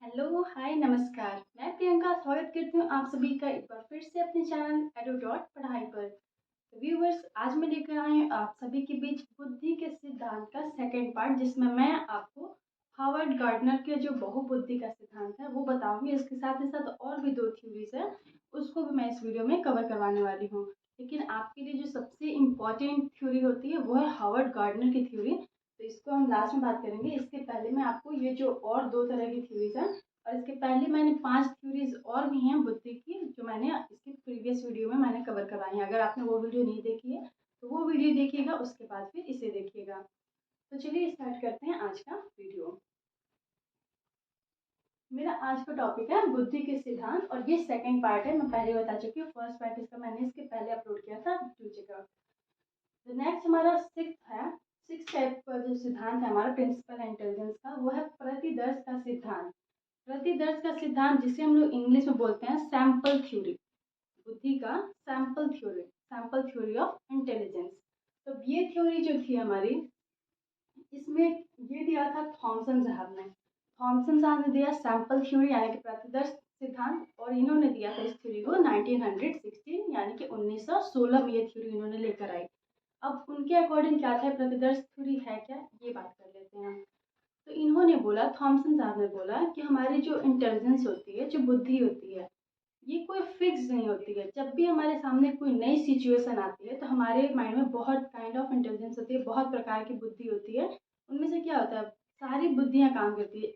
Hello, हाय, नमस्कार। मैं प्रियंका स्वागत करती हूँ आप सभी का एक बार फिर से अपने चैनल एडू डॉट पढ़ाई पर। तो व्यूवर्स, आज मैं लेकर आई हूँ आप सभी के बीच बुद्धि के सिद्धांत का सेकंड पार्ट, जिसमें मैं आपको हार्वर्ड गार्डनर के जो बहुबुद्धि का सिद्धांत है वो बताऊंगी। इसके साथ ही साथ और भी दो थ्योरीज है, उसको भी मैं इस वीडियो में कवर करवाने वाली हूँ। लेकिन आपके लिए जो सबसे इम्पॉर्टेंट थ्योरी होती है वो है हार्वर्ड गार्डनर की थ्योरी। तो इसको हम लास्ट में बात करेंगे। इसके पहले मैं आपको ये जो और दो तरह की थ्योरीज हैं, और इसके पहले मैंने 5 थ्योरीज और भी हैं बुद्धि की, जो मैंने इसके प्रीवियस वीडियो में मैंने कवर करवाई हैं। अगर आपने वो वीडियो नहीं देखी है तो वो वीडियो देखिएगा, उसके बाद फिर इसे देखिएगा। तो चलिए स्टार्ट करते हैं आज का वीडियो। मेरा आज का टॉपिक है बुद्धि के सिद्धांत, और ये सेकंड पार्ट है। मैं पहले बता चुकी हूँ, फर्स्ट पार्ट इसका मैंने इसके पहले अपलोड किया था नीचे का। तो नेक्स्ट हमारा सिक्स टाइप का जो सिद्धांत है हमारा प्रिंसिपल इंटेलिजेंस का, वो है प्रतिदर्श का सिद्धांत। प्रतिदर्श का सिद्धांत, जिसे हम लोग इंग्लिश में बोलते हैं सैंपल थ्योरी, बुद्धि का सैंपल थ्योरी ऑफ इंटेलिजेंस। तो ये थ्योरी जो थी हमारी, इसमें ये दिया था थॉमसन साहब ने दिया सैंपल थ्योरी यानी कि प्रतिदर्श सिद्धांत, और इन्होंने दिया था इस थ्योरी को 1916 यानी कि 1916 में ये थ्योरी इन्होंने लेकर आई। अब उनके अकॉर्डिंग क्या था, प्रतिदर्श थ्योरी है क्या, ये बात कर लेते हैं हम। तो इन्होंने बोला, थॉमसन साहब ने बोला कि हमारी जो इंटेलिजेंस होती है, जो बुद्धि होती है, ये कोई फिक्स नहीं होती है। जब भी हमारे सामने कोई नई सिचुएशन आती है तो हमारे माइंड में बहुत काइंड ऑफ इंटेलिजेंस होती है, बहुत प्रकार की बुद्धि होती है। उनमें से क्या होता है, सारी बुद्धियाँ काम करती है।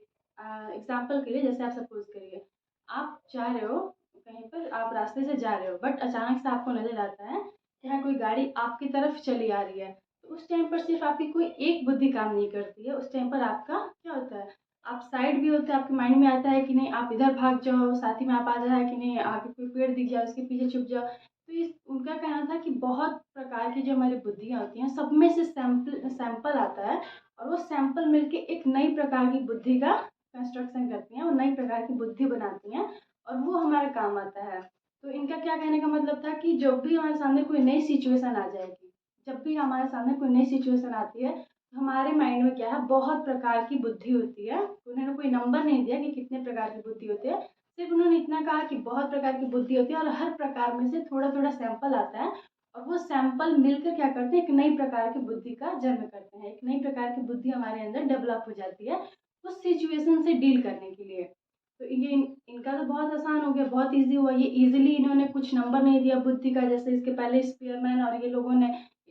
एग्जाम्पल के लिए, जैसे आप सपोज करिए, आप जा रहे हो कहीं पर, आप रास्ते से जा रहे हो, बट अचानक से आपको नजर आता है कि हाँ, कोई गाड़ी आपकी तरफ चली आ रही है। तो उस टाइम पर सिर्फ आपकी कोई एक बुद्धि काम नहीं करती है। उस टाइम पर आपका क्या होता है, आप साइड भी होते हैं, आपके माइंड में आता है कि नहीं आप इधर भाग जाओ, साथ ही में आप आ रहा है कि नहीं आगे कोई पेड़ दिख जाए उसके पीछे छुप जाओ। तो इस उनका कहना था कि बहुत प्रकार की जो हमारी बुद्धियाँ होती हैं, सब में से सैंपल आता है, और वो सैंपल मिलके एक नई प्रकार की बुद्धि का कंस्ट्रक्शन करती हैं, और नई प्रकार की बुद्धि बनाती हैं, और वो हमारे काम आता है। तो इनका क्या कहने का मतलब था कि जब भी हमारे सामने कोई नई सिचुएशन आ जाएगी, जब भी हमारे सामने कोई नई सिचुएशन आती है, हमारे माइंड में क्या है, बहुत प्रकार की बुद्धि होती है। उन्होंने कोई नंबर नहीं दिया कि कितने प्रकार की बुद्धि होती है, सिर्फ उन्होंने इतना कहा कि बहुत प्रकार की बुद्धि होती है, और हर प्रकार में से थोड़ा थोड़ा सैंपल आता है, और वो सैंपल मिलकर क्या करते हैं, एक नई प्रकार की बुद्धि का जन्म करते हैं। एक नई प्रकार की बुद्धि हमारे अंदर डेवलप हो जाती है उस सिचुएशन से डील करने के लिए। तो ये इनका तो बहुत आसान हो गया, बहुत इजी हुआ। ये इजीली इन्होंने कुछ नंबर नहीं दिया बुद्धि का, जैसे इसके पहले स्पीयरमैन और ये लोगों ने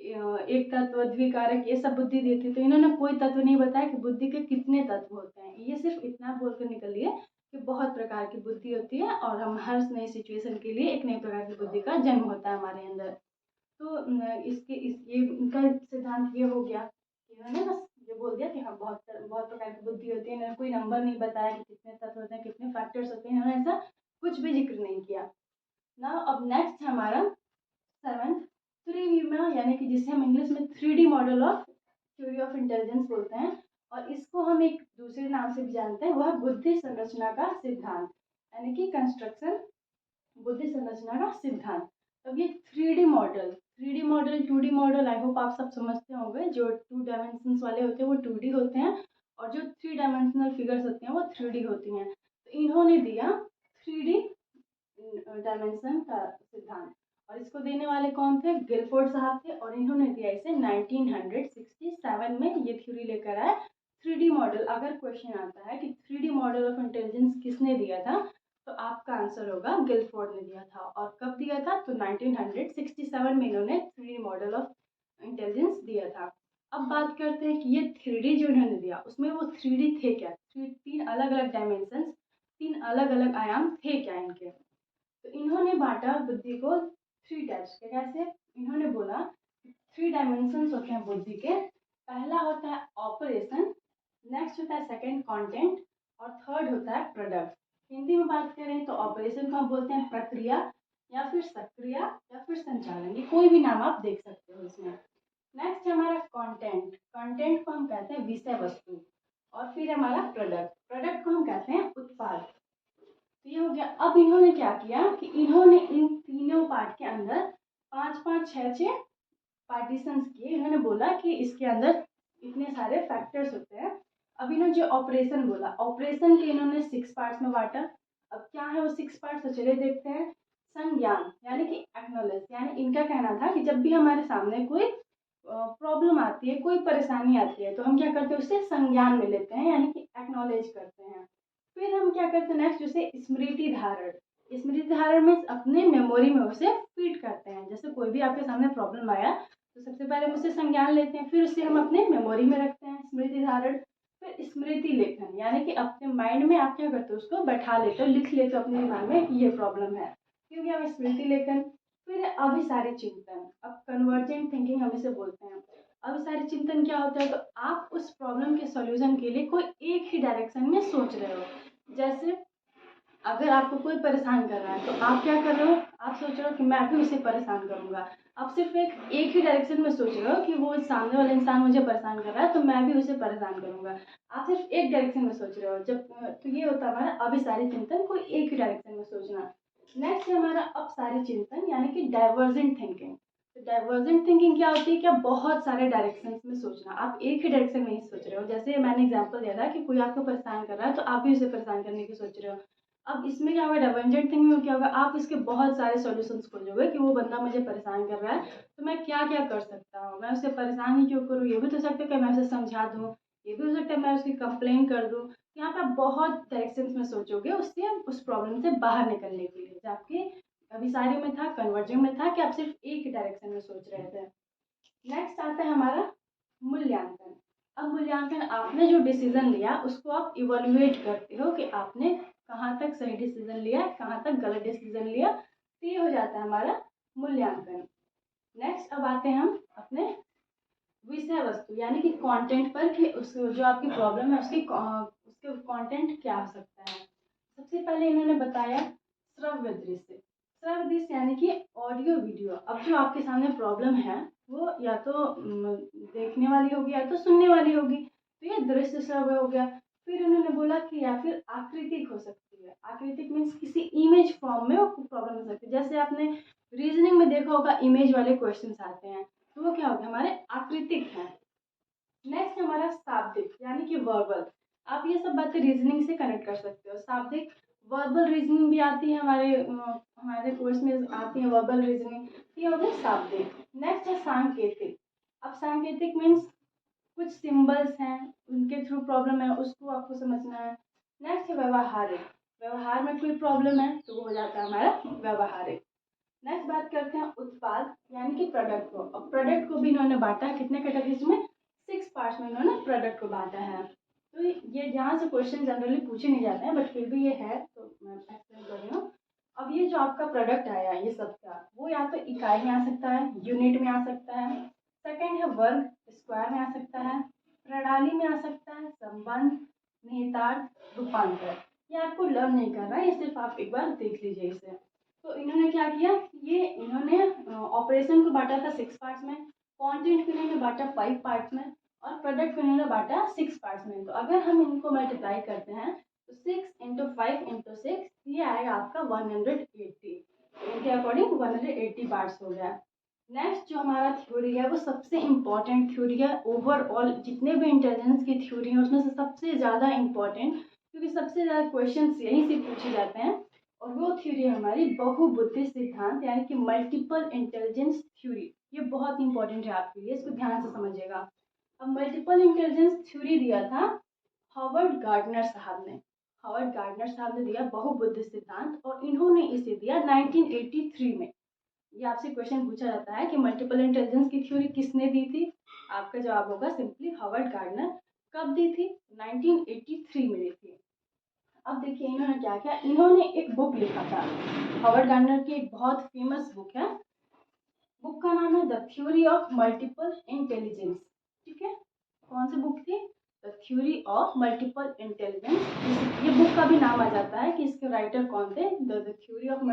एक तत्व, द्विकारक, ये सब बुद्धि दी थी। तो इन्होंने कोई तत्व नहीं बताया कि बुद्धि के कितने तत्व होते हैं। ये सिर्फ इतना बोलकर निकल लिए कि बहुत प्रकार की बुद्धि होती है, और हम हर नई सिचुएशन के लिए एक नई प्रकार की बुद्धि का जन्म होता है हमारे अंदर। तो ये इनका सिद्धांत ये हो गया कि इन्होंने बस ये बोल दिया कि हाँ, बहुत बहुत प्रकार की बुद्धि होती है। इन्होंने कोई नंबर नहीं बताया कि कितने तत्व होते हैं, कितने फैक्टर्स होते हैं, इन्होंने ऐसा कुछ भी जिक्र नहीं किया ना। अब नेक्स्ट हमारा सेवंथ, त्रिविमा, यानी कि जिसे हम इंग्लिश में 3D model of theory of intelligence बोलते हैं, और इसको हम एक दूसरे नाम से भी जानते हैं, वह बुद्धि संरचना का सिद्धांत, यानी कि कंस्ट्रक्शन, बुद्धि संरचना का सिद्धांत। अब ये 3D model 2D model, I hope आप सब समझते होंगे। जो 2 डायमेंशंस वाले होते हैं वो 2D होते हैं, और जो 3 डायमेंशनल फिगर्स होती हैं वो 3D होती हैं। तो इन्होंने दिया 3D डायमेंशन का सिद्धांत, और इसको देने वाले कौन थे, गिलफोर्ड साहब थे, और इन्होंने दिया इसे 1967 में। ये थ्योरी लेकर आए 3D मॉडल। अगर क्वेश्चन आता है कि 3D मॉडल ऑफ इंटेलिजेंस किसने दिया था, तो आपका आंसर होगा गिलफोर्ड ने दिया था। और कब दिया था, तो 1967 में इन्होंने 3D मॉडल ऑफ इंटेलिजेंस दिया था। अब बात करते हैं कि ये 3D जो इन्होंने दिया, उसमें वो 3D थे क्या, तीन अलग अलग डायमेंशन, तीन अलग अलग आयाम थे क्या इनके। तो इन्होंने बांटा बुद्धि को 3 टाइप्स के। कैसे, इन्होंने बोला 3 डायमेंशंस होते हैं बुद्धि के। पहला होता है ऑपरेशन, नेक्स्ट होता है सेकंड कंटेंट, और थर्ड होता है प्रोडक्ट। हिंदी में बात करें तो ऑपरेशन को हम बोलते हैं प्रक्रिया, या फिर सक्रिया, या फिर संचालन, ये कोई भी नाम आप देख सकते हो इसमें। नेक्स्ट है हमारा कंटेंट, कंटेंट को हम कहते हैं विषय वस्तु, और फिर हमारा प्रोडक्ट, प्रोडक्ट को हम कहते हैं उत्पाद। तो ये हो गया। अब इन्होंने क्या किया कि इन्होंने इन तीनों पार्ट के अंदर पांच पांच छह छह पार्टीशंस किए। इन्होंने बोला कि इसके अंदर इतने सारे फैक्टर्स होते हैं। अब इन्होंने जो ऑपरेशन बोला, ऑपरेशन के इन्होंने 6 पार्ट्स में बांटा। अब क्या है वो 6 पार्ट्स, तो चलिए देखते हैं। संज्ञान यानी कि एक्नॉलेज, यानी इनका कहना था कि जब भी हमारे सामने कोई प्रॉब्लम आती है, कोई परेशानी आती है, तो हम क्या करते हैं, उससे संज्ञान में लेते हैं, यानी कि एक्नॉलेज करते हैं। फिर हम क्या करते हैं नेक्स्ट, उसे स्मृति धारण। स्मृति धारण में अपने मेमोरी में उसे फीड करते हैं। जैसे कोई भी आपके सामने प्रॉब्लम आया तो सबसे पहले हम उससे संज्ञान लेते हैं, फिर उसे हम अपने मेमोरी में रखते हैं, स्मृति धारण। फिर स्मृति लेखन, यानी कि अपने माइंड में आप क्या करते हो, उसको बैठा लेते हो, लिख लेते हो अपने दिमाग में कि ये प्रॉब्लम है, क्योंकि हम स्मृति लेखन। फिर अभिसारी चिंतन, अब कन्वर्जेंट थिंकिंग हम इसे बोलते हैं। अभिसारी चिंतन क्या होता है, तो आप उस प्रॉब्लम के सॉल्यूशन के लिए कोई एक ही डायरेक्शन में सोच रहे हो। जैसे अगर आपको कोई परेशान कर रहा है तो आप क्या कर रहे हो, आप सोच रहे हो कि मैं भी उसे परेशान करूंगा। आप सिर्फ एक ही डायरेक्शन में सोच रहे हो कि वो सामने वाला इंसान मुझे परेशान कर रहा है तो मैं भी उसे परेशान करूंगा। आप सिर्फ एक डायरेक्शन में सोच रहे हो, जब तो ये होता है हमारा अभिसारी चिंतन, कोई एक ही डायरेक्शन में सोचना। नेक्स्ट है हमारा अपसारी चिंतन, यानी कि डाइवर्जेंट थिंकिंग। तो डाइवर्जेंट थिंकिंग क्या होती है, क्या बहुत सारे डायरेक्शंस में सोचना, आप एक ही डायरेक्शन में ही सोच रहे हो। जैसे मैंने एग्जांपल दिया था कि कोई आपको परेशान कर रहा है तो आप भी उसे परेशान करने की सोच रहे हो। अब इसमें क्या होगा, डाइवर्जेंट थिंकिंग में क्या होगा, आप इसके बहुत सारे सॉल्यूशंस खोजोगे कि वो बंदा मुझे परेशान कर रहा है तो मैं क्या क्या कर सकता हूँ, मैं उसे परेशान ही क्यों करूँ। ये भी तो सकता है कि मैं उसे समझा दूँ, ये भी हो सकता है मैं उसकी कंप्लेन कर दूँ। यहाँ पे आप बहुत डायरेक्शंस में सोचोगे उससे उस प्रॉब्लम से बाहर निकलने के लिए। आपके अभिसारी में था, कन्वर्जन में था कि आप सिर्फ एक डायरेक्शन में सोच रहे थे। नेक्स्ट आता है हमारा मूल्यांकन। अब मूल्यांकन, आपने जो डिसीजन लिया उसको आप इवोल्युएट करते हो कि आपने कहाँ तक सही डिसीजन लिया, कहाँ तक गलत डिसीजन लिया, तो ये हो जाता है हमारा मूल्यांकन। नेक्स्ट अब आते हैं हम अपने विषय वस्तु, यानी कि कंटेंट पर, कि उस जो आपकी प्रॉब्लम है उसकी उसके कंटेंट क्या हो सकता है। सबसे पहले इन्होंने बताया श्रव्य दृश्य। श्रव्य दृश्य यानी कि ऑडियो वीडियो। अब जो आपके सामने प्रॉब्लम है वो या तो देखने वाली होगी या तो सुनने वाली होगी, तो ये दृश्य श्रव्य हो गया। फिर उन्होंने बोला कि या फिर आकृतिक हो सकती है। आकृतिक मीन्स किसी इमेज फॉर्म में वो प्रॉब्लम हो सकती है। जैसे आपने रीजनिंग में देखा होगा इमेज वाले क्वेश्चंस आते हैं, तो वो क्या होगा, हमारे आकृतिक हैं। नेक्स्ट हमारा शाब्दिक, यानी कि वर्बल। आप ये सब बातें रीजनिंग से कनेक्ट कर सकते हो। शाब्दिक, वर्बल रीजनिंग भी आती है हमारे कोर्स में आती है वर्बल रीजनिंग, ये हो गया शाब्दिक। नेक्स्ट है सांकेतिक। अब सांकेतिक मीन्स कुछ सिंबल्स हैं उनके थ्रू प्रॉब्लम है उसको आपको समझना है। नेक्स्ट है व्यवहारिक। व्यवहार में कोई प्रॉब्लम है तो वो हो जाता है हमारा व्यवहारिक। नेक्स्ट बात करते हैं उत्पाद, यानी कि प्रोडक्ट को। अब प्रोडक्ट को भी इन्होंने बांटा है कितने कैटेगरीज में, 6 पार्ट्स में इन्होंने प्रोडक्ट को बांटा है। तो ये यहाँ से क्वेश्चन जनरली पूछे नहीं जाते हैं, बट फिर भी ये है तो मैं एक्सप्लेन कर रही हूँ। अब ये जो आपका प्रोडक्ट आया ये सबका, वो या तो इकाई में आ सकता है, यूनिट में आ सकता है, सेकेंड है वर्ग, स्क्वायर में आ सकता है, प्रणाली में आ सकता है, संबंध, निहितार्थ, रूपांतर। ये आपको लर्न नहीं करना है, ये सिर्फ आप एक बार देख लीजिए इसे। तो इन्होंने क्या किया, ये इन्होंने ऑपरेशन को बांटा था 6 पार्ट्स में, कंटेंट को इन्होंने बांटा 5 पार्ट्स में, और प्रोडक्ट को इन्होंने बांटा 6 पार्ट्स में। तो अगर हम इनको मल्टीप्लाई करते हैं तो 6 इंटू 5 इंटू 6, ये आएगा आपका 180। तो इनके अकॉर्डिंग 180 पार्ट्स हो गया। नेक्स्ट जो हमारा थ्योरी है वो सबसे इम्पॉर्टेंट थ्योरी है ओवरऑल, जितने भी इंटेलिजेंस की थ्योरी है उसमें से सबसे ज़्यादा इम्पॉर्टेंट, क्योंकि सबसे ज़्यादा क्वेश्चन यहीं से पूछे जाते हैं। और वो थ्योरी है हमारी बहुबुद्धि सिद्धांत, यानी कि मल्टीपल इंटेलिजेंस थ्योरी। ये बहुत इंपॉर्टेंट है आपके लिए, इसको ध्यान से समझिएगा। अब मल्टीपल इंटेलिजेंस थ्योरी दिया था हॉवर्ड गार्डनर साहब ने। हॉवर्ड गार्डनर साहब ने दिया बहुबुद्धि सिद्धांत, और इन्होंने इसे दिया 1983 में। ये आपसे क्वेश्चन पूछा जाता है कि मल्टीपल इंटेलिजेंस की थ्योरी किसने दी थी, आपका जवाब होगा सिंपली हॉवर्ड गार्डनर। कब दी थी, 1983 में दी थी। अब देखिए इन्होंने क्या किया, इन्होंने एक बुक लिखा था, हॉवर्ड गार्डनर की एक बहुत फेमस बुक है। बुक का नाम है the theory of multiple intelligence. ठीक है, कौन सी बुक थी, the theory of multiple intelligence. ये बुक का भी नाम आ जाता है कि इसके राइटर कौन थे, the theory of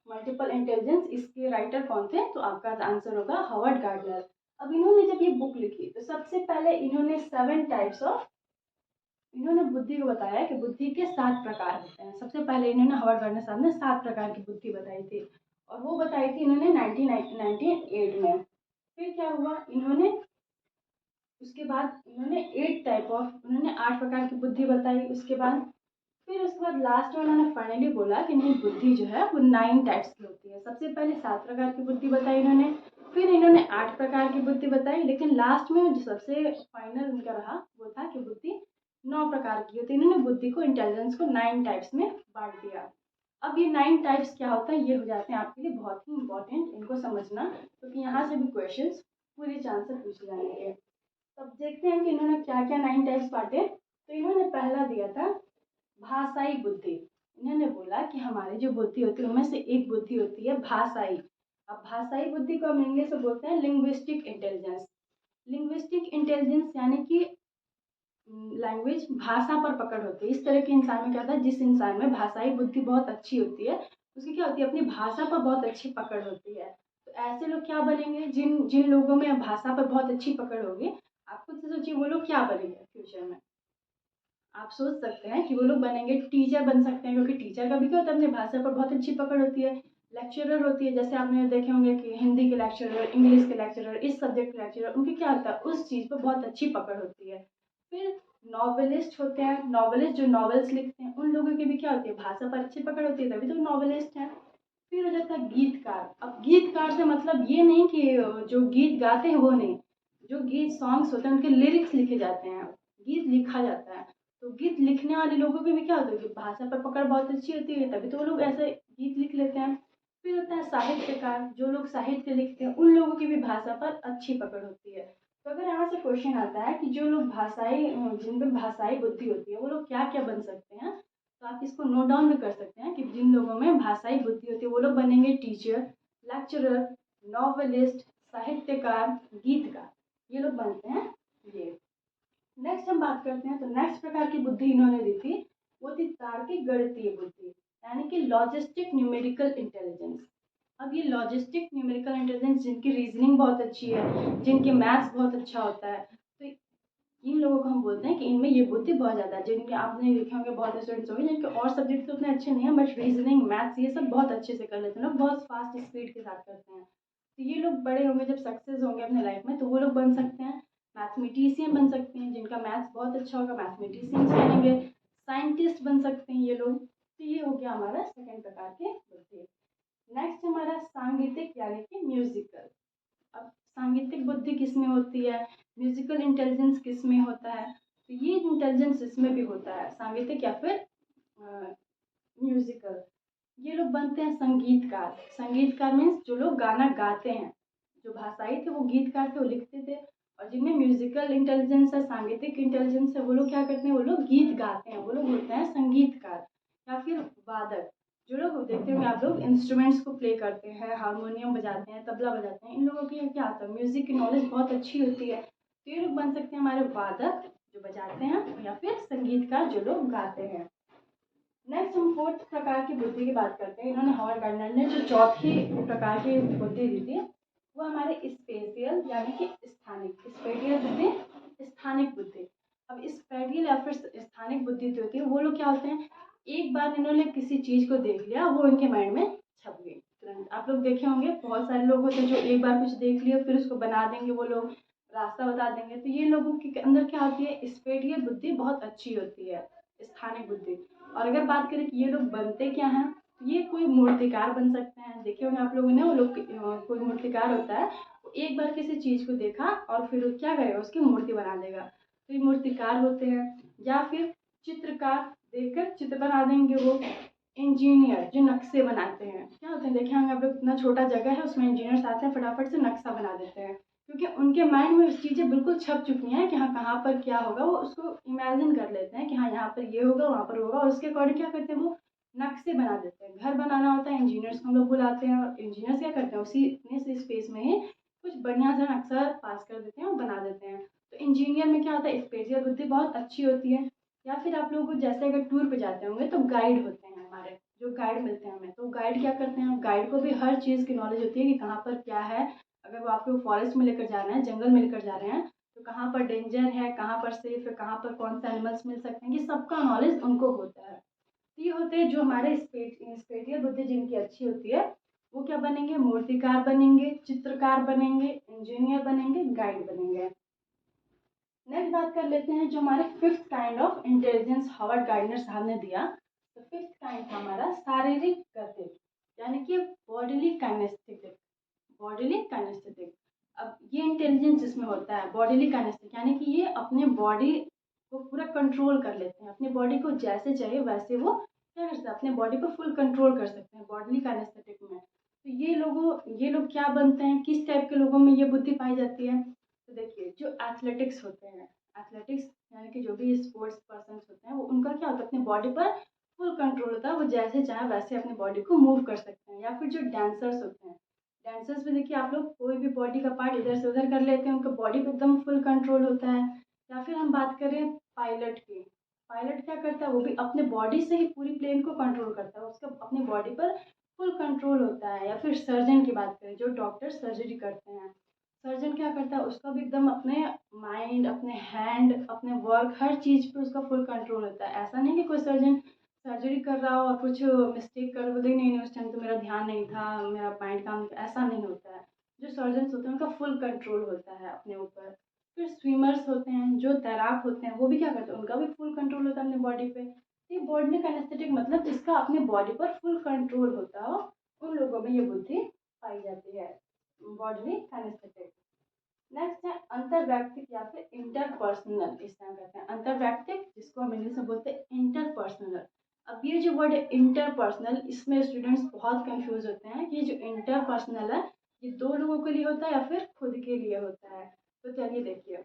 multiple intelligence, इसके राइटर कौन थे, तो आपका आंसर होगा हॉवर्ड गार्डनर। अब इन्होंने जब ये बुक लिखी तो सबसे पहले इन्होंने 7 टाइप्स ऑफ, इन्होंने बुद्धि को बताया कि बुद्धि के 7 प्रकार होते हैं। सबसे पहले इन्होंने हॉवर्ड गार्डनर साहब ने 7 प्रकार की बुद्धि बताई थी, और वो बताई थी इन्होंने 1998 में। फिर क्या हुआ, इन्होंने उसके बाद इन्होंने 8 टाइप ऑफ, उन्होंने 8 प्रकार की बुद्धि बताई। उसके बाद लास्ट में उन्होंने फाइनली बोला कि नहीं, बुद्धि जो है वो 9 टाइप्स की होती है। सबसे पहले 7 प्रकार की बुद्धि बताई इन्होंने, फिर इन्होंने 8 प्रकार की बुद्धि बताई, लेकिन लास्ट में जो सबसे फाइनल उनका रहा वो था कि बुद्धि 9 प्रकार की होती है। इन्होंने बुद्धि को, इंटेलिजेंस को 9 टाइप्स में बांट दिया। अब ये 9 टाइप्स क्या होता है, ये हो जाते हैं आपके लिए बहुत ही इंपॉर्टेंट, इनको समझना, क्योंकि यहाँ से भी क्वेश्चंस पूरे चांस से पूछे जाएंगे। तब देखते हैं कि इन्होंने क्या क्या 9 टाइप्स बांटे। तो इन्होंने पहला दिया था भाषाई बुद्धि। इन्होंने बोला कि हमारी जो बुद्धि होती है उनमें से एक बुद्धि होती है भाषाई। अब भाषाई बुद्धि को हम इंग्लिश में बोलते हैं लिंग्विस्टिक इंटेलिजेंस। लिंग्विस्टिक इंटेलिजेंस यानी कि लैंग्वेज, भाषा पर पकड़ होती है। इस तरह के इंसान में क्या होता है, जिस इंसान में भाषाई बुद्धि बहुत अच्छी होती है उसकी क्या होती है, अपनी भाषा पर बहुत अच्छी पकड़ होती है। तो ऐसे लोग क्या बनेंगे, जिन जिन लोगों में भाषा पर बहुत अच्छी पकड़ होगी, आप खुद से सोचिए वो लोग क्या बनेंगे फ्यूचर में। आप सोच सकते हैं कि वो लोग बनेंगे, टीचर बन सकते हैं, क्योंकि टीचर का भी क्या होता है, अपनी भाषा पर बहुत अच्छी पकड़ होती है। लेक्चरर होती है, जैसे आपने देखे होंगे कि हिंदी के लेक्चरर, इंग्लिश के लेक्चरर, इस सब्जेक्ट के लेक्चरर, उनकी क्या होता है, उस चीज़ पर बहुत अच्छी पकड़ होती है। फिर नॉवेलिस्ट होते हैं, नॉवेलिस्ट जो नॉवेल्स लिखते हैं, उन लोगों की भी क्या होती है, भाषा पर अच्छी पकड़ होती है, तभी तो नॉवेलिस्ट है। फिर हो जाता है गीतकार। अब गीतकार से मतलब ये नहीं कि जो गीत गाते हैं वो नहीं, जो गीत सॉन्ग्स होते हैं उनके लिरिक्स लिखे जाते हैं, गीत लिखा जाता है। तो गीत लिखने वाले लोगों की भी क्या होता है कि भाषा पर पकड़ बहुत अच्छी होती है, तभी तो वो लोग ऐसे गीत लिख लेते हैं। फिर होता है साहित्यकार, जो लोग साहित्य लिखते हैं उन लोगों की भी भाषा पर अच्छी पकड़ होती है। तो अगर यहाँ से क्वेश्चन आता है कि जो लोग भाषाई, जिनमें भाषाई बुद्धि होती है वो लोग क्या क्या बन सकते हैं, तो आप इसको नोट डाउन भी कर सकते हैं कि जिन लोगों में भाषाई बुद्धि होती है वो लोग बनेंगे टीचर, लेक्चरर, नॉवेलिस्ट, साहित्यकार, गीतकार, ये लोग बनते हैं ये। नेक्स्ट हम बात करते हैं, तो नेक्स्ट प्रकार की बुद्धि इन्होंने दी थी वो थी तार्किक गणितीय बुद्धि, यानी कि लॉजिस्टिक न्यूमेरिकल इंटेलिजेंस। अब ये लॉजिस्टिक न्यूमेरिकल इंटेलिजेंस, जिनकी रीजनिंग बहुत अच्छी है, जिनके मैथ्स बहुत अच्छा होता है, तो इन लोगों को हम बोलते हैं कि इनमें ये बुद्धि बहुत ज़्यादा है। जिनके आपने देखे होंगे बहुत स्टूडेंट्स होंगे जिनके और सब्जेक्ट तो उतने अच्छे नहीं हैं, बट रीजनिंग, मैथ्स ये सब बहुत अच्छे से कर लेते हैं, लोग बहुत फास्ट स्पीड के साथ करते हैं। तो ये लोग बड़े होंगे, जब सक्सेस होंगे अपने लाइफ में, तो वो लोग बन सकते हैं मैथमेटिशियन, बन सकते हैं जिनका मैथ्स बहुत अच्छा होगा, मैथमेटिशियंस बनेंगे। साइंटिस्ट बन सकते हैं ये लोग। तो ये हो गया हमारा सेकेंड प्रकार के बुद्धि। नेक्स्ट हमारा सांगीतिक यानी कि म्यूजिकल। अब सांगीतिक बुद्धि किस में होती है, म्यूजिकल इंटेलिजेंस किस में होता है, तो ये इंटेलिजेंस इसमें भी होता है, सांगीतिक या फिर म्यूजिकल। ये लोग बनते हैं संगीतकार। संगीतकार मीन्स जो लोग गाना गाते हैं, जो भाषाई थे वो गीतकार थे, वो लिखते थे, और जिनमें म्यूजिकल इंटेलिजेंस है, सांगीतिक इंटेलिजेंस है, वो लोग क्या करते हैं, वो लोग गीत गाते हैं, वो लोग होते हैं संगीतकार। या फिर वादक, जो लोग देखते होंगे आप लोग इंस्ट्रूमेंट्स को प्ले करते हैं, हारमोनियम बजाते हैं, तबला बजाते हैं, इन लोगों की क्या आता है, म्यूजिक की नॉलेज बहुत अच्छी होती है। तो ये लोग बन सकते हैं हमारे वादक जो बजाते हैं, या फिर संगीतकार जो लोग गाते हैं। नेक्स्ट हम फोर्थ प्रकार की बुद्धि की बात करते हैं। इन्होंने, हॉवर्ड गार्डनर ने जो चौथी प्रकार की बुद्धि दी थी वो हमारे स्पेशियल यानी कि स्थानिक, स्पेटियल बुद्धि, स्थानिक बुद्धि। अब स्पेटियल या फिर स्थानिक बुद्धि जो होती है वो लोग क्या होते हैं, एक बार इन्होंने किसी चीज़ को देख लिया, वो इनके माइंड में छप गई तुरंत। आप लोग देखे होंगे बहुत सारे लोग होते हैं जो एक बार कुछ देख लिया फिर उसको बना देंगे, वो लोग रास्ता बता देंगे। तो ये लोगों के अंदर क्या होती है, स्पेटियल बुद्धि बहुत अच्छी होती है, स्थानिक बुद्धि। और अगर बात करें कि ये लोग बनते क्या हैं, तो ये कोई मूर्तिकार बन सकते हैं। देखे होंगे आप लोगों ने, वो लोग कोई मूर्तिकार होता है, वो एक बार किसी चीज़ को देखा और फिर वो क्या करेगा, उसकी मूर्ति बना देगा, तो ये मूर्तिकार होते हैं। या फिर चित्रकार, देखकर चित्र बना देंगे वो। इंजीनियर, जो नक्शे बनाते हैं, क्या होते हैं, देखे होंगे आप लोग, इतना छोटा जगह है उसमें इंजीनियर्स आते हैं, फटाफट से नक्शा बना देते हैं, क्योंकि उनके माइंड में चीज़ें बिल्कुल छप चुकी हैं कि हाँ कहाँ पर क्या होगा, वो उसको इमेजिन कर लेते हैं कि हाँ यहाँ पर ये होगा, वहाँ पर होगा, और उसके अकॉर्डिंग क्या करते हैं, वो नक्शे बना देते हैं। घर बनाना होता है, इंजीनियर्स को हम लोग बुलाते हैं, और इंजीनियर्स क्या करते हैं, उसी इतने से स्पेस में ही कुछ बढ़िया सा नक्शा पास कर देते हैं और बना देते हैं। तो इंजीनियर में क्या होता है, स्पेशियल बुद्धि बहुत अच्छी होती है। या फिर आप लोगों को जैसे अगर टूर पे जाते होंगे तो गाइड होते हैं हमारे, जो गाइड मिलते हैं हमें, तो गाइड क्या करते हैं, गाइड को भी हर चीज़ की नॉलेज होती है कि कहाँ पर क्या है। अगर वो आपको फॉरेस्ट में लेकर जा रहे हैं, जंगल में लेकर जा रहे हैं, तो कहाँ पर डेंजर है, कहाँ पर सेफ है, कहाँ पर कौन से एनिमल्स मिल सकते हैं, ये सबका नॉलेज उनको होता है। तो ये होते हैं जो हमारे स्पेटियल बुद्धि जिनकी अच्छी होती है, वो क्या बनेंगे, मूर्तिकार बनेंगे, चित्रकार बनेंगे, इंजीनियर बनेंगे, गाइड बनेंगे। नेक्स्ट बात कर लेते हैं जो हमारे fifth kind of intelligence Harvard gardener साहब ने दिया। तो फिफ्थ काइंड था हमारा शारीरिक गतिज, यानी कि बॉडीली काइनेस्थेटिक। बॉडीली काइनेस्थेटिक, अब ये इंटेलिजेंस जिसमें होता है बॉडीली काइनेस्थेटिक, यानी कि ये अपने बॉडी को पूरा कंट्रोल कर लेते हैं, अपने बॉडी को जैसे चाहिए वैसे वो क्या कर सकते हैं, अपने बॉडी को फुल कंट्रोल कर सकते हैं बॉडीली काइनेस्थेटिक में। तो ये लोग क्या बनते हैं, किस टाइप के लोगों में ये बुद्धि पाई जाती है। तो देखिए जो एथलेटिक्स होते हैं, एथलेटिक्स यानी कि जो भी स्पोर्ट्स पर्सन होते हैं वो उनका क्या होता है, अपनी बॉडी पर फुल कंट्रोल होता है, वो जैसे चाहे वैसे अपनी बॉडी को मूव कर सकते हैं। या फिर जो डांसर्स होते हैं, डांसर्स में देखिए आप लोग कोई भी बॉडी का पार्ट इधर से उधर कर लेते हैं, उनका बॉडी पे एकदम फुल कंट्रोल होता है। या फिर हम बात करें पायलट की, पायलट क्या करता है, वो भी अपने बॉडी से ही पूरी प्लेन को कंट्रोल करता है, उसका अपनी बॉडी पर फुल कंट्रोल होता है। या फिर सर्जन की बात करें, जो डॉक्टर सर्जरी करते हैं, सर्जन क्या करता है, उसका भी एकदम अपने माइंड, अपने हैंड, अपने वर्क, हर चीज़ पे उसका फुल कंट्रोल होता है। ऐसा नहीं कि कोई सर्जन सर्जरी कर रहा हो और कुछ मिस्टेक कर बोले नहीं नहीं उस टाइम तो मेरा ध्यान नहीं था, मेरा माइंड काम, ऐसा नहीं होता है। जो सर्जन होते हैं उनका फुल कंट्रोल होता है अपने ऊपर। फिर स्विमर्स होते हैं, जो तैराक होते हैं, वो भी क्या करते हैं, उनका भी फुल कंट्रोल होता है अपने बॉडी पे। ये बॉडी कैनेस्थेटिक मतलब जिसका अपने बॉडी पर फुल कंट्रोल होता हो, उन लोगों में ये बुद्धि पाई जाती है, बॉडी कैनेस्थेटिक। नेक्स्ट है अंतर्वैयक्तिक या फिर इंटरपर्सनल, इस तरह कहते हैं अंतर्वैयक्तिक, जिसको हम इंग्लिश में बोलते हैं इंटरपर्सनल। अब ये जो वर्ड है इंटरपर्सनल, इसमें स्टूडेंट्स बहुत कंफ्यूज होते हैं कि ये जो इंटरपर्सनल है ये दो लोगों के लिए होता है या फिर खुद के लिए होता है। तो चलिए देखिए,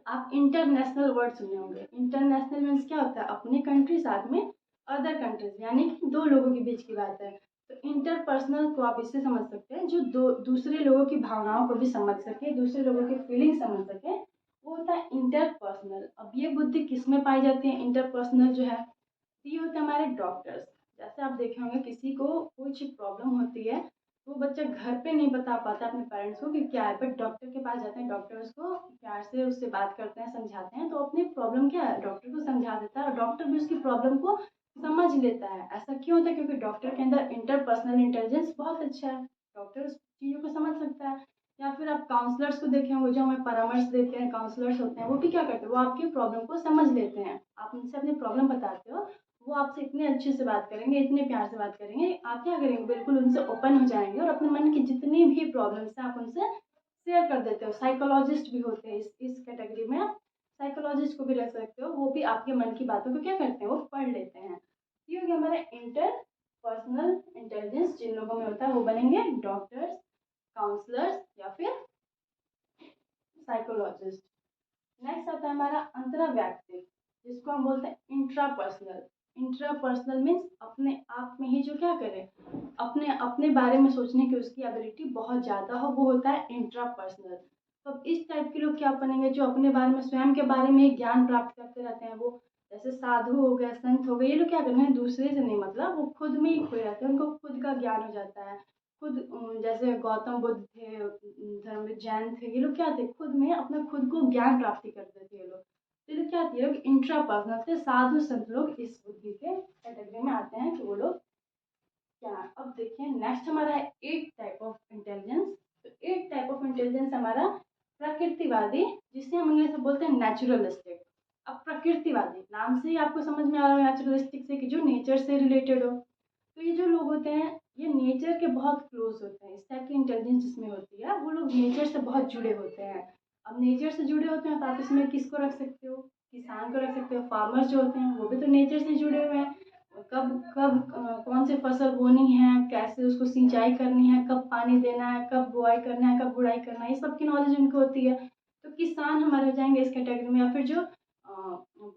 आप इंटरनेशनल वर्ड सुने होंगे। इंटरनेशनल मीन्स क्या होता है, अपनी कंट्री साथ में अदर कंट्रीज, यानी कि दो लोगों के बीच की बात है। तो इंटरपर्सनल को आप इससे समझ सकते हैं जो दो दूसरे लोगों की भावनाओं को भी समझ सके, दूसरे लोगों की फीलिंग समझ सके, वो होता है इंटरपर्सनल। अब ये बुद्धि किस में पाई जाती है इंटरपर्सनल जो है, ये होते हैं हमारे डॉक्टर्स। जैसे आप देखे होंगे किसी को कुछ प्रॉब्लम होती है, वो बच्चा घर पे नहीं बता पाता अपने पेरेंट्स को कि क्या है, बट डॉक्टर के पास जाते हैं, डॉक्टर उसको प्यार से उससे बात करते हैं, समझाते हैं, तो अपनी प्रॉब्लम क्या है डॉक्टर को समझा देता है और डॉक्टर भी उसकी प्रॉब्लम को समझ लेता है। ऐसा क्यों होता है, क्योंकि डॉक्टर के अंदर इंटरपर्सनल इंटेलिजेंस बहुत अच्छा है, डॉक्टर उस चीज़ों को समझ सकता है। या फिर आप काउंसलर्स को देखे होंगे, जो हमें परामर्श देते हैं, काउंसलर्स होते हैं, वो भी क्या करते हैं, वो आपकी प्रॉब्लम को समझ लेते हैं। आप उनसे अपनी प्रॉब्लम बताते हो, वो आपसे इतने अच्छे से बात करेंगे, इतने प्यार से बात करेंगे, आप क्या करेंगे, बिल्कुल उनसे ओपन हो जाएंगे और अपने मन की जितनी भी प्रॉब्लम्स हैं आप उनसे शेयर कर देते हो। साइकोलॉजिस्ट भी होते हैं इस कैटेगरी में, आप साइकोलॉजिस्ट को भी रख सकते हो, वो भी आपके मन की बातों को क्या करते हैं, वो पढ़ लेते हैं। ये हो गया हमारा इंटर पर्सनल इंटेलिजेंस, जिन लोगों में होता है वो बनेंगे डॉक्टर्स, काउंसलर्स या फिर साइकोलॉजिस्ट। नेक्स्ट आता है हमारा अंतराव्यक्तिक, जिसको हम बोलते हैं इंट्रापर्सनल। इंट्रापर्सनल मीन्स अपने आप में ही जो क्या करे, अपने अपने बारे में सोचने की उसकी एबिलिटी बहुत ज़्यादा हो, वो होता है इंट्रापर्सनल। तो इस टाइप के लोग क्या बनेंगे, जो अपने बारे में, स्वयं के बारे में ज्ञान प्राप्त करते रहते हैं। वो जैसे साधु हो गए, संत हो गए, ये लोग क्या करते हैं, दूसरे से नहीं, मतलब वो खुद में ही खोए रहते हैं, उनको खुद का ज्ञान हो जाता है। खुद जैसे गौतम बुद्ध थे, धर्म जैन थे, ये लोग क्या थे, खुद में अपना खुद को ज्ञान प्राप्ति करते थे ये लोग। तो ये लोग क्या थे, ये लोग इंट्रापर्सनल थे। साधु संत लोग इस बुद्धि के कैटेगरी में आते हैं कि वो लोग क्या। अब देखिए नेक्स्ट हमारा है एट टाइप ऑफ इंटेलिजेंस। तो एट टाइप ऑफ इंटेलिजेंस हमारा प्रकृतिवादी, जिसे हम इंग्लिश में बोलते हैं नेचुरलिस्टिक। अब प्रकृतिवादी नाम से ही आपको समझ में आ रहा है नेचुरलिस्टिक से कि जो नेचर से रिलेटेड हो। तो ये जो लोग होते हैं ये नेचर के बहुत क्लोज होते हैं, इस टाइप की इंटेलिजेंस जिसमें होती है वो लोग नेचर से बहुत जुड़े होते हैं। अब नेचर से जुड़े होते हैं तो आप इसमें किसको रख सकते हो, किसान को रख सकते हो। फार्मर्स जो होते हैं वो भी तो नेचर से जुड़े हुए हैं, कब कब कौन सी फसल बोनी है, कैसे उसको सिंचाई करनी है, कब पानी देना है, कब बुआई करना है, कब गुड़ाई करना है, ये सब की नॉलेज उनको होती है। तो किसान हमारे हो जाएंगे इस कैटेगरी में। या फिर जो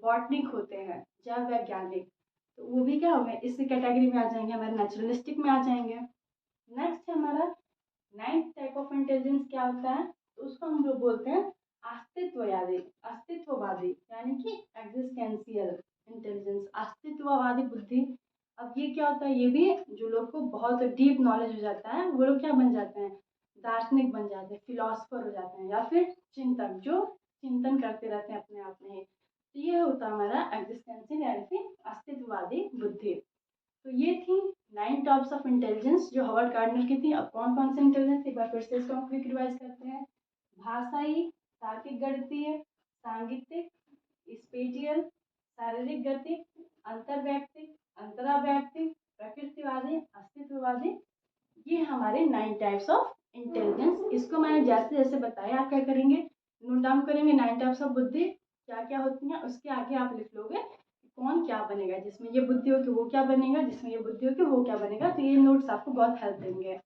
बॉटनिक होते हैं, जैव वैज्ञानिक, तो वो भी क्या होंगे, इस कैटेगरी में आ जाएंगे, हमारे नेचुरलिस्टिक में आ जाएंगे। नेक्स्ट है हमारा नाइन्थ टाइप ऑफ इंटेलिजेंस, क्या होता है, तो उसको हम लोग बोलते हैं अस्तित्ववादी। अस्तित्ववादी यानी कि एग्जिस्टेंशियल इंटेलिजेंस, अस्तित्ववादी बुद्धि। अब ये क्या होता है, ये भी जो लोग को बहुत डीप नॉलेज हो जाता है वो लोग क्या बन जाते हैं, दार्शनिक बन जाते हैं, फिलोसफर हो जाते हैं, या फिर चिंतक, जो चिंतन करते रहते हैं अपने आप में ही। तो ये होता है हमारा एग्जिस्टेंशियल यानी कि अस्तित्ववादी बुद्धि। तो ये थी 9 टाइप्स ऑफ इंटेलिजेंस जो हॉवर्ड गार्डनर की थी। अब कौन कौन से इंटेलिजेंस, एक बार फिर से इसको हम क्विक रिवाइज करते हैं। भाषाई, तार्किक, गणितीय, सांगीतिक, स्पेटियल, शारीरिक गति, अंतर्वैयक्तिक, अंतरावैयक्तिक, प्रकृतिवादी, अस्तित्ववादी। ये हमारे 9 टाइप्स ऑफ इंटेलिजेंस। इसको मैंने जैसे जैसे बताया आप क्या करेंगे, नोट डाउन करेंगे 9 टाइप्स ऑफ बुद्धि क्या क्या होती हैं। उसके आगे आप लिख लोगे कौन क्या बनेगा, जिसमें ये बुद्धि हो कि वो क्या बनेगा, जिसमें ये बुद्धि हो कि वो क्या बनेगा। तो ये नोट्स आपको बहुत हेल्प देंगे।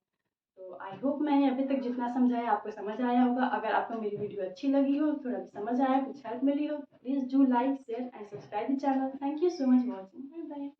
तो आई होप मैंने अभी तक जितना समझाया आपको समझ आया होगा। अगर आपको मेरी वीडियो अच्छी लगी हो, थोड़ा भी समझ आया, कुछ हेल्प मिली हो, please do like share and subscribe the channel. Thank you so much watching. Bye bye.